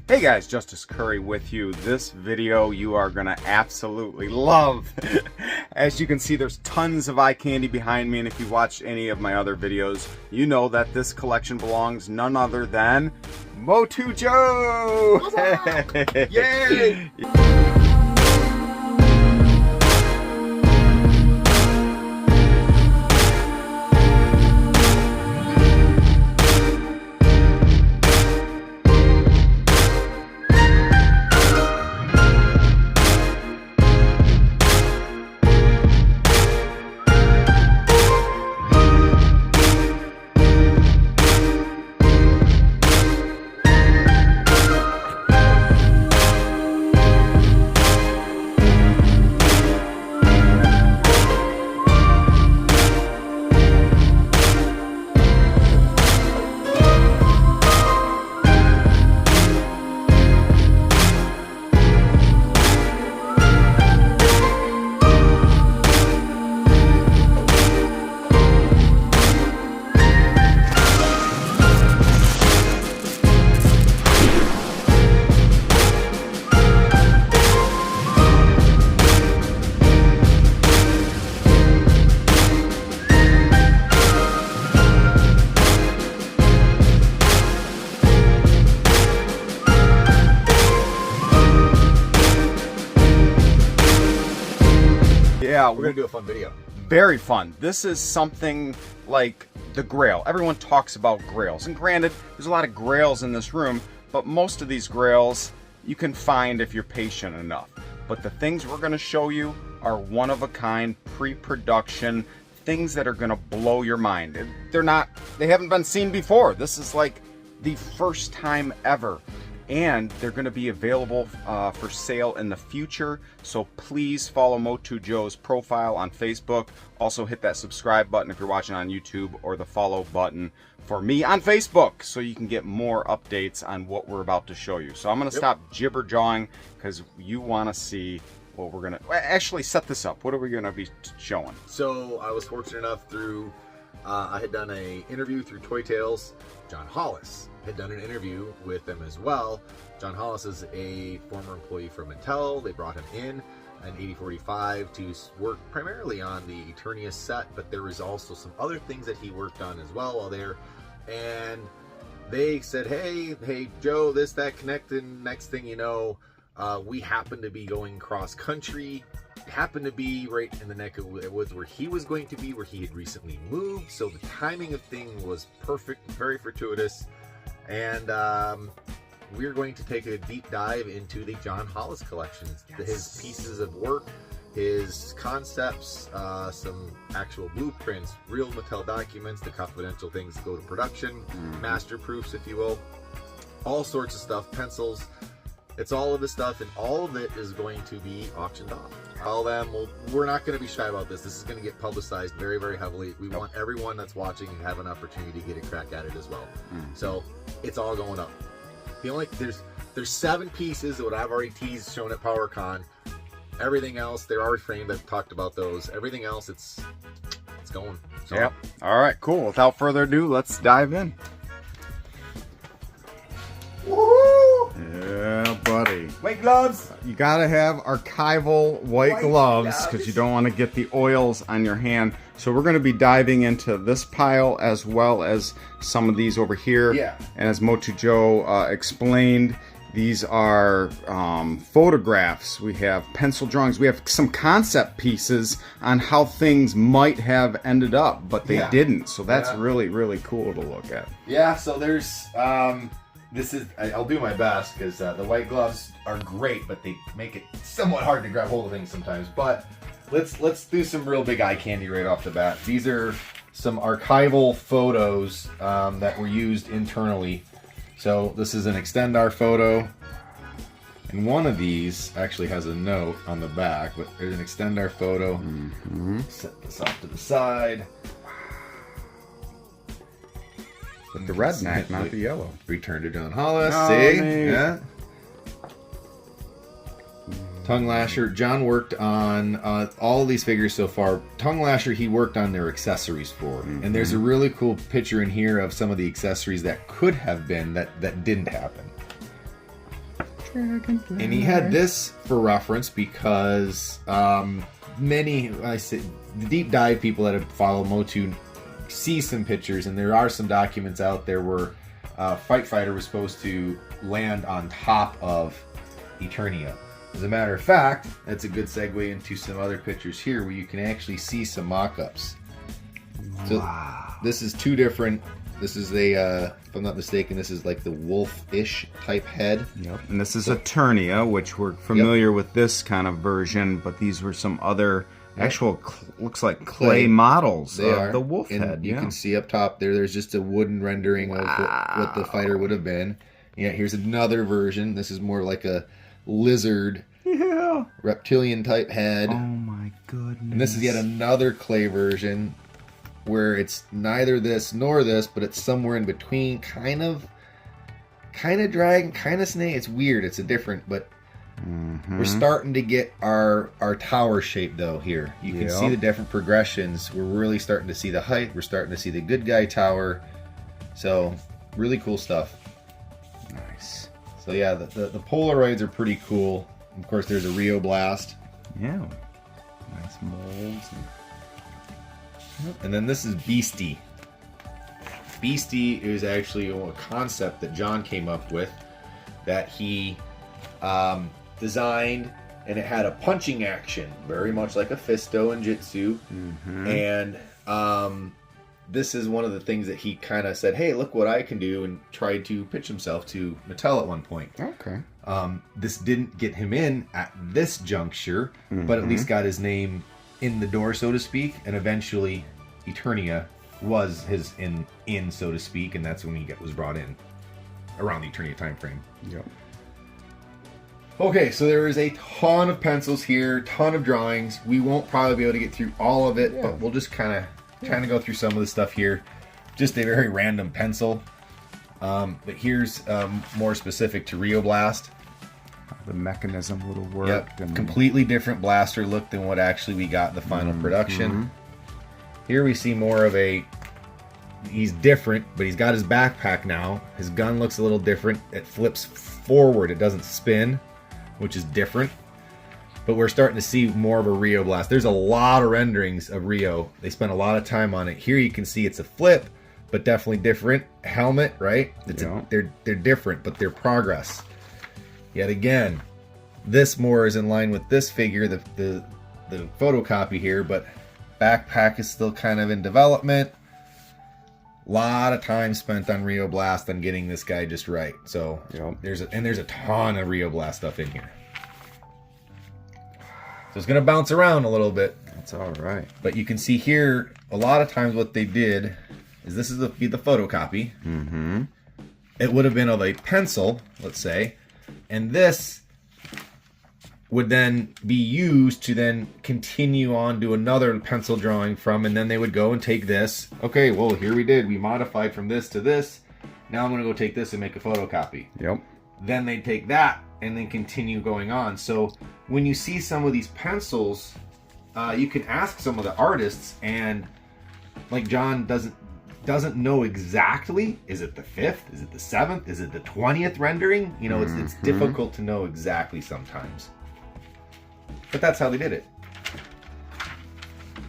Hey guys, Justice Cury with you. This video you are gonna absolutely love. As you can see, there's tons of eye candy behind me, and if you watched any of my other videos, you know that this collection belongs none other than MOTU Joe! Yay! Yeah, We're gonna do a fun video. very fun. This is something like the Grail. Everyone talks about Grails, and granted, there's a lot of Grails in this room, but most of these Grails you can find if you're patient enough. But the things we're gonna show you are one-of-a-kind, pre-production, things that are gonna blow your mind. They haven't been seen before. This is like the first time ever. And they're going to be available for sale in the future, so please follow MOTU Joe's profile on Facebook. Also hit that subscribe button if you're watching on YouTube, or the follow button for me on Facebook, so you can get more updates on what we're about to show you. So I'm going to stop jibber-jawing because you want to see what we're going to actually set this up. What are we going to be showing? So I was fortunate enough through, I had done an interview through Toy Tales. John Hollis had done an interview with them as well. John Hollis is a former employee from Mattel. They brought him in 8045 to work primarily on the Eternia set, but there was also some other things that he worked on as well while there. And they said, hey Joe, this, that, connected. Next thing you know, we happened to be going cross country. Happened to be right in the neck of the woods where he was going to be, where he had recently moved. So the timing of things was perfect, very fortuitous. And we're going to take a deep dive into the John Hollis collections, his pieces of work, his concepts, some actual blueprints, real Mattel documents, the confidential things that go to production, master proofs, if you will, all sorts of stuff, pencils. It's all of the stuff, and all of it is going to be auctioned off. All them, we're not going to be shy about this. This is going to get publicized very, very heavily. We want everyone that's watching to have an opportunity to get a crack at it as well. So it's all going up. There's 7 pieces that I've already teased, shown at PowerCon. Everything else, they're already framed. I've talked about those. Everything else, it's going. So, Yep. All right, cool. Without further ado, let's dive in. Yeah, buddy. White gloves. You gotta have archival white gloves because you don't want to get the oils on your hand. So we're going to be diving into this pile as well as some of these over here. Yeah. And as MOTU Joe explained, these are photographs. We have pencil drawings. We have some concept pieces on how things might have ended up, but they didn't. So that's really, really cool to look at. Yeah, so there's I'll do my best because the white gloves are great, but they make it somewhat hard to grab hold of things sometimes. But let's do some real big eye candy right off the bat. These are some archival photos that were used internally. So this is an Extendar photo, and one of these actually has a note on the back, but there's an Extendar photo. Set this off to the side. The red, not the yellow. Return to John Hollis. Oh, see? neat. Yeah. Tongue Lasher. John worked on all of these figures so far. Tongue Lasher, he worked on their accessories for. And there's a really cool picture in here of some of the accessories that could have been that didn't happen. Dragonfly. And he had this for reference because many, I say, the deep dive people that have followed MOTU see some pictures, and there are some documents out there where Fight Fighter was supposed to land on top of Eternia. As a matter of fact, that's a good segue into some other pictures here where you can actually see some mock-ups. So this is two different. This is a, if I'm not mistaken, this is like the wolf-ish type head. Yep. And this is Eternia, which we're familiar with this kind of version, but these were some other actual, looks like clay models of the wolf head. You can see up top there, there's just a wooden rendering of what the fighter would have been. Yeah, here's another version. This is more like a lizard, reptilian type head. Oh my goodness. And this is yet another clay version where it's neither this nor this, but it's somewhere in between, kind of dragon, kind of snake. It's weird. It's a different, but we're starting to get our tower shape though here. You can see the different progressions. We're really starting to see the height. We're starting to see the good guy tower. So really cool stuff. Nice. So yeah, the Polaroids are pretty cool. Of course, there's a Rio Blast. Yeah. Nice molds. And then this is Beastie. Beastie is actually a concept that John came up with that he designed, and it had a punching action, very much like a Fisto in Jitsu. And this is one of the things that he kind of said, hey, look what I can do, and tried to pitch himself to Mattel at one point. Okay. This didn't get him in at this juncture, but at least got his name in the door, so to speak, and eventually Eternia was his in so to speak, and that's when he was brought in around the Eternia time frame. Yep. Okay, so there is a ton of pencils here, ton of drawings. We won't probably be able to get through all of it, but we'll just kind of go through some of the stuff here. Just a very random pencil. But here's more specific to Rio Blast. The mechanism would have worked. Yep. Completely different blaster look than what actually we got in the final production. Here we see more of he's different, but he's got his backpack now. His gun looks a little different. It flips forward. It doesn't spin, which is different. But we're starting to see more of a Rio Blast. There's a lot of renderings of Rio. They spent a lot of time on it. Here you can see it's a flip, but definitely different. Helmet, right? They're different, but they're progress. Yet again, this more is in line with this figure, the photocopy here, but backpack is still kind of in development. A lot of time spent on Rio Blast on getting this guy just right. So there's a ton of Rio Blast stuff in here. So it's gonna bounce around a little bit. That's all right. But you can see here, a lot of times what they did is this is the photocopy. It would have been of a pencil, let's say, and this would then be used to then continue on to another pencil drawing from, and then they would go and take this. Okay, well, here we modified from this to this. Now I'm going to go take this and make a photocopy. Yep. Then they take that and then continue going on. So when you see some of these pencils, you can ask some of the artists, and like John doesn't know exactly, is it the 5th, is it the 7th, is it the 20th rendering? You know, it's difficult to know exactly sometimes. But that's how they did it.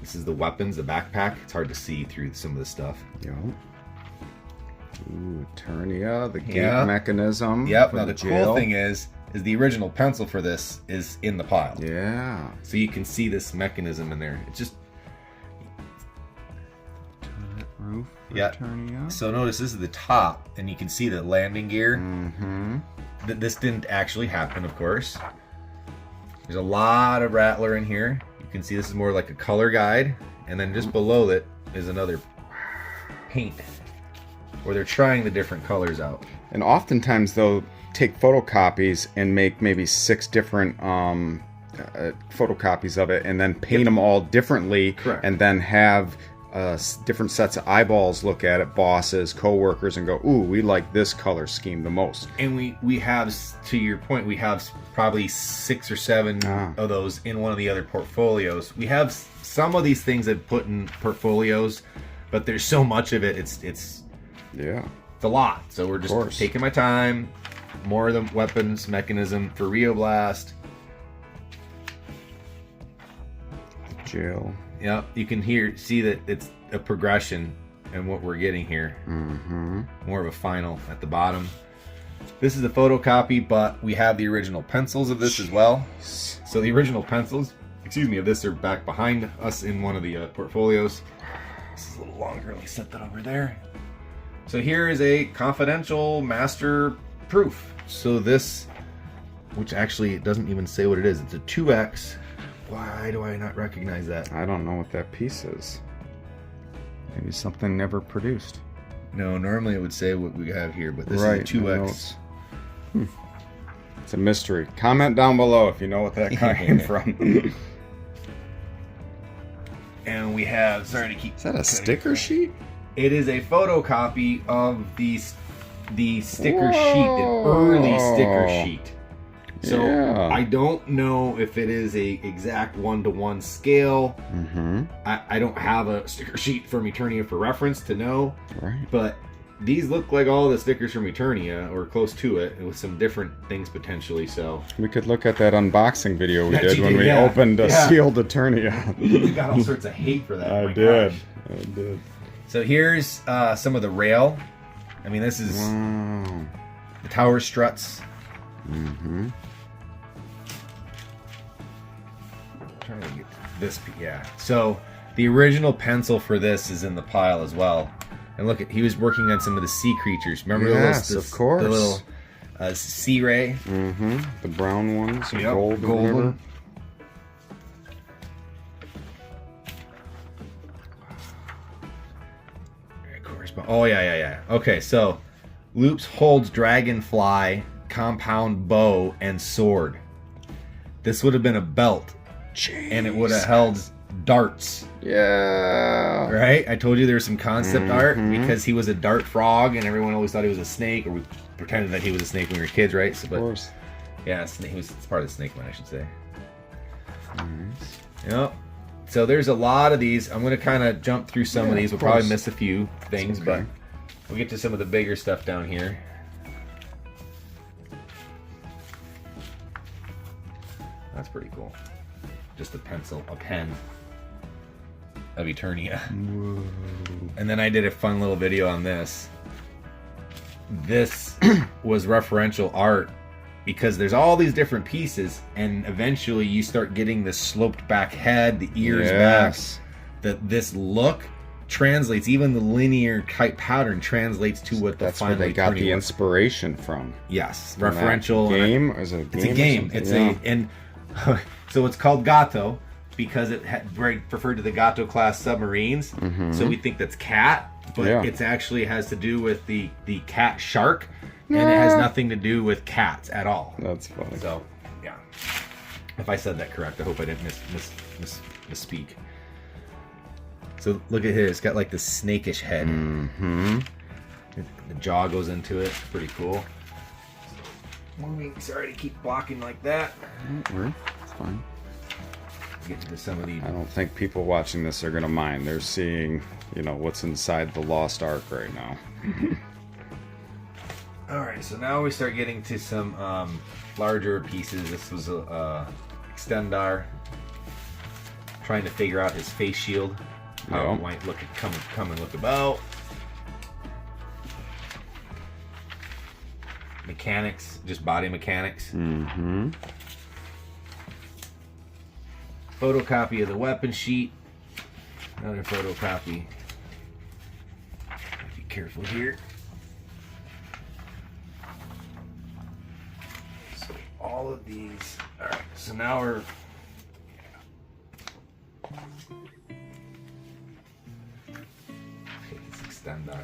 This is the weapons, the backpack. It's hard to see through some of the stuff. Yep. Ooh, Eternia, the gate mechanism. Yep. Now the cool thing is the original pencil for this is in the pile. Yeah. So you can see this mechanism in there. It's just roof. Eternia. So notice this is the top, and you can see the landing gear. This didn't actually happen, of course. There's a lot of Rattler in here. You can see this is more like a color guide, and then just below it is another paint where they're trying the different colors out. And oftentimes they'll take photocopies and make maybe 6 different photocopies of it, and then paint them all differently. Correct. And then have different sets of eyeballs look at it, bosses, co-workers, and go, ooh, we like this color scheme the most. And we have, to your point, we have probably 6 or 7 of those in one of the other portfolios. We have some of these things that put in portfolios, but there's so much of it, it's a lot. So we're just taking my time, more of the weapons mechanism for Rio Blast. Jill. Yep, you can see that it's a progression and what we're getting here. More of a final at the bottom. This is a photocopy, but we have the original pencils of this as well. So the original pencils, of this are back behind us in one of the portfolios. This is a little longer. Let me set that over there. So here is a confidential master proof. So this, which actually doesn't even say what it is. It's a 2X. Why do I not recognize that? I don't know what that piece is. Maybe something never produced. No, normally it would say what we have here, but this is a 2X. It's a mystery. Comment down below if you know what that came from. And we have, sorry to keep... Is that a sticker sheet? It is a photocopy of the sticker sheet, an early sticker sheet. So Yeah. I don't know if it is a exact 1-to-1 scale. I don't have a sticker sheet from Eternia for reference to know. Right. But these look like all the stickers from Eternia, or close to it, with some different things potentially. So We could look at that unboxing video we That did you when did, we yeah. opened a Yeah. sealed Eternia. you got all sorts of hate for that. I My did. gosh. I did. So here's some of the rail. I mean, this is Wow. the tower struts. Trying to get this, yeah. So the original pencil for this is in the pile as well. And look, he was working on some of the sea creatures. Remember Yes, those? of course. The little sea ray. The brown ones, or Yep, gold, or golden. whatever. Oh yeah. Okay, so loops, holds, dragonfly, compound bow, and sword. This would have been a belt, and it would have held darts. Yeah. Right? I told you there was some concept art because he was a dart frog, and everyone always thought he was a snake, or we pretended that he was a snake when we were kids, right? So, Of but course. yeah, he was part of the snake one, I should say. Yep. So there's a lot of these. I'm going to kind of jump through some of these. We'll probably miss a few things, but we'll get to some of the bigger stuff down here. That's pretty cool. Just a pencil, a pen of Eternia. Whoa. And then I did a fun little video on this. This was referential art because there's all these different pieces, and eventually you start getting the sloped back head, the ears Yes. back. That this look translates, even the linear type pattern translates to what the That's where final they got the Eternia was. inspiration from. Yes, From that referential. game? Is it a game? It's a or game. something? It's Yeah. and so it's called Gato because it very referred to the Gato class submarines. So we think that's cat, but Yeah. it's actually has to do with the cat shark, and it has nothing to do with cats at all. That's funny. So yeah, if I said that correct, I hope I didn't misspeak. So look at here, it's got like the snakish head. The jaw goes into it. Pretty cool. Moving. Sorry to keep blocking like that. It's fine. Get into some of the. I don't think people watching this are gonna mind. They're seeing, what's inside the Lost Ark right now. All right, so now we start getting to some larger pieces. This was a Extendar. Trying to figure out his face shield, how it might come and look about. Mechanics, just body mechanics. Photocopy of the weapon sheet. Another photocopy. Be careful here. So all of these. All right. So now we're. Extendar.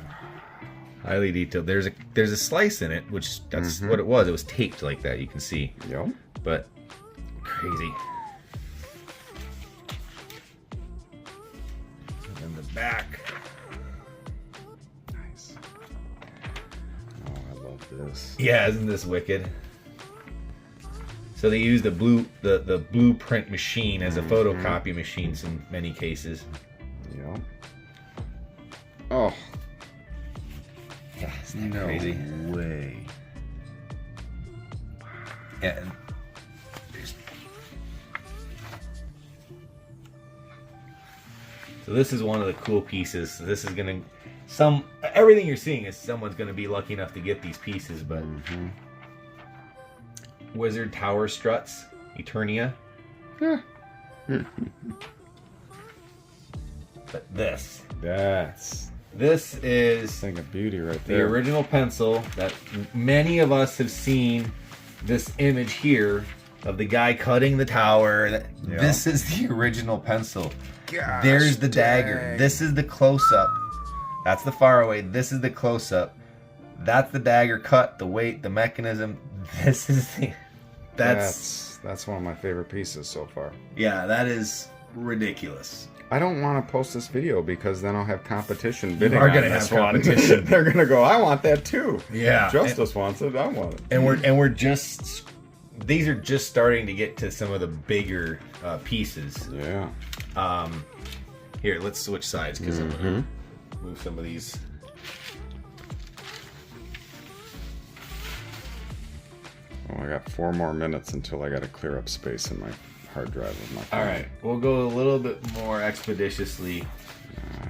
Highly detailed. There's a slice in it, which that's what it was. It was taped like that. You can see. Yep. But crazy. And then the back. Nice. Oh, I love this. Yeah, isn't this wicked? So they use the blueprint machine as a photocopy machine in many cases. Yep. Oh. Yeah, isn't that No crazy? way. Yeah. So this is one of the cool pieces. This is gonna everything you're seeing is someone's gonna be lucky enough to get these pieces, but Wizard Tower Struts, Eternia. But this is thing of beauty right the there. original pencil that many of us have seen. This image here of the guy cutting the tower. This is the original pencil. Gosh, there's the dagger. This is the close-up. That's the far away. This is the close-up. That's the dagger cut, the weight, the mechanism. This is the... That's one of my favorite pieces so far. Yeah, that is ridiculous. I don't want to post this video because then I'll have competition bidding are on gonna this have one. competition. They're gonna go, I want that too. Yeah. Justice wants it, I want it. And we're just... These are just starting to get to some of the bigger pieces. Yeah. Here, let's switch sides because I'm gonna move some of these. Well, I got 4 more minutes until I got to clear up space in my hard drive with my phone. All right, we'll go a little bit more expeditiously.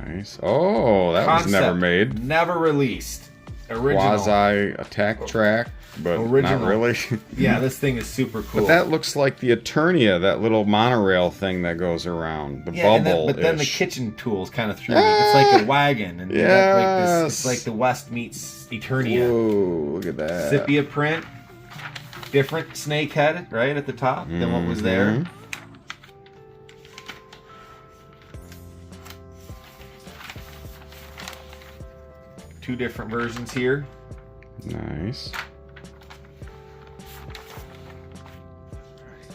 Nice. Oh, that was never made. Never released. Original. Quasi attack track, but Original. not really. Yeah, this thing is super cool. But that looks like the Eternia, that little monorail thing that goes around. The bubble. But then the kitchen tools kind of threw me. It's like a wagon, and you got like this. It's like the West meets Eternia. Whoa, look at that. Sepia print. Different snake head, right at the top than what was there. Two different versions here. Nice.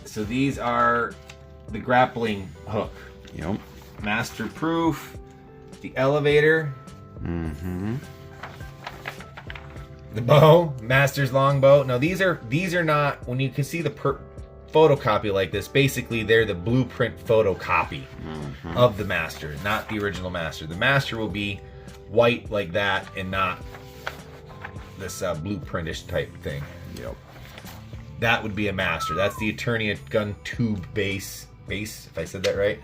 So these are the grappling hook. Yep. Master proof. The elevator. The bow. Master's longbow. Now these are not, when you can see the photocopy like this, basically they're the blueprint photocopy of the Master, not the original Master. The Master will be white like that and not this blueprintish type thing. Yep. That would be a Master. That's the Eternia gun tube base, if I said that right.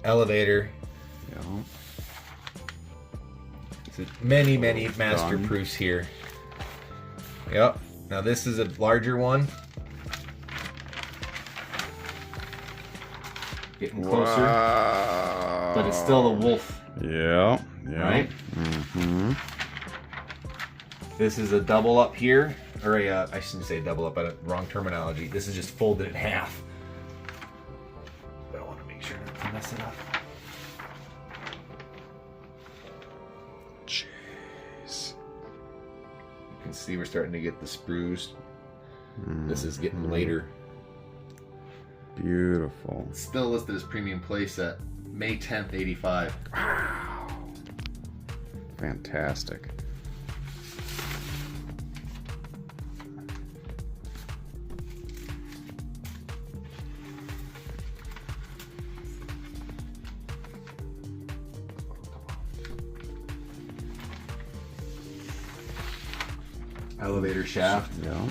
Elevator. Yep. So many Master proofs here. Yep. Now this is a larger one. Getting closer. Wow. But it's still the wolf. Yeah. Right? This is a double up here. Or I shouldn't say double up, but wrong terminology. This is just folded in half. But I want to make sure not to mess it up. Jeez. You can see we're starting to get the sprues. This is getting later. Beautiful. Still listed as premium playset. May 10th, 85. Wow. Fantastic. Elevator shaft. Yeah.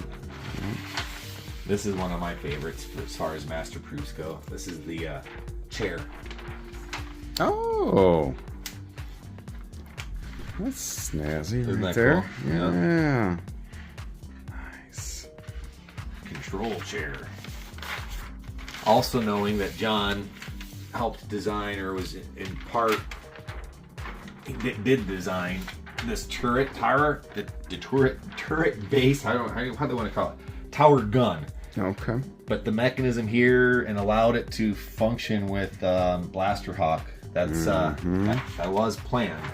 This is one of my favorites for as far as master proofs go. This is the chair. Oh. That's snazzy. Isn't right that there. cool? Yeah. Nice. Control chair. Also knowing that John helped design, or was in part, he did design this turret tower, the turret base. How do they want to call it? Tower gun. Okay. But the mechanism here, and allowed it to function with Blaster Hawk. That's that was planned.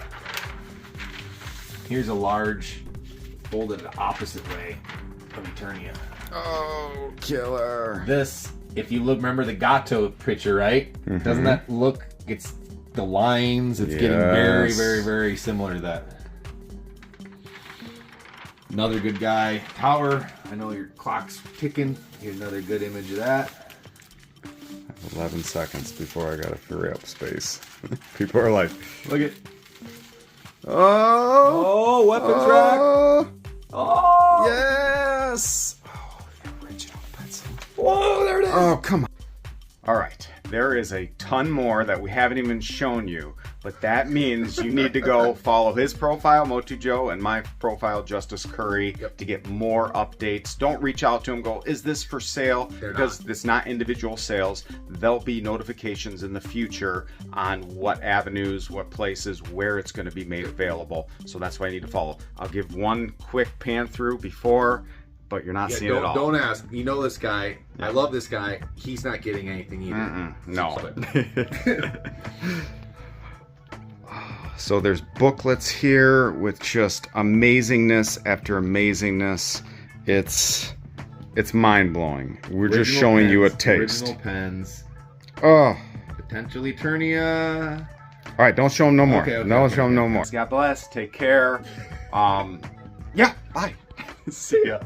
Here's a large, folded the opposite way of Eternia. Oh, killer. This, if you look, remember the Gato picture, right? Doesn't that look? It's the lines. It's getting very, very, very similar to that. Another good guy. Tower. I know your clock's ticking. Here's another good image of that. 11 seconds before I gotta free up space. People are like, Look at. oh, Oh, weapons rack. Oh. there is a ton more that we haven't even shown you, but that means you need to go follow his profile, MOTU Joe, and my profile, Justice Cury, to get more updates. Don't reach out to him, go, is this for sale? Because it's not individual sales. There'll be notifications in the future on what avenues, what places, where it's going to be made available. So that's why I need to follow. I'll give one quick pan through before, but you're not seeing it all. Don't ask. You know this guy. I love this guy. He's not getting anything either. No. So there's booklets here with just amazingness after amazingness. It's mind-blowing. We're just showing you a taste. Original pens. Oh. Potential Eternia. All right, don't show them no more. Okay, Show them no more. God bless. Take care. Yeah, bye. See ya.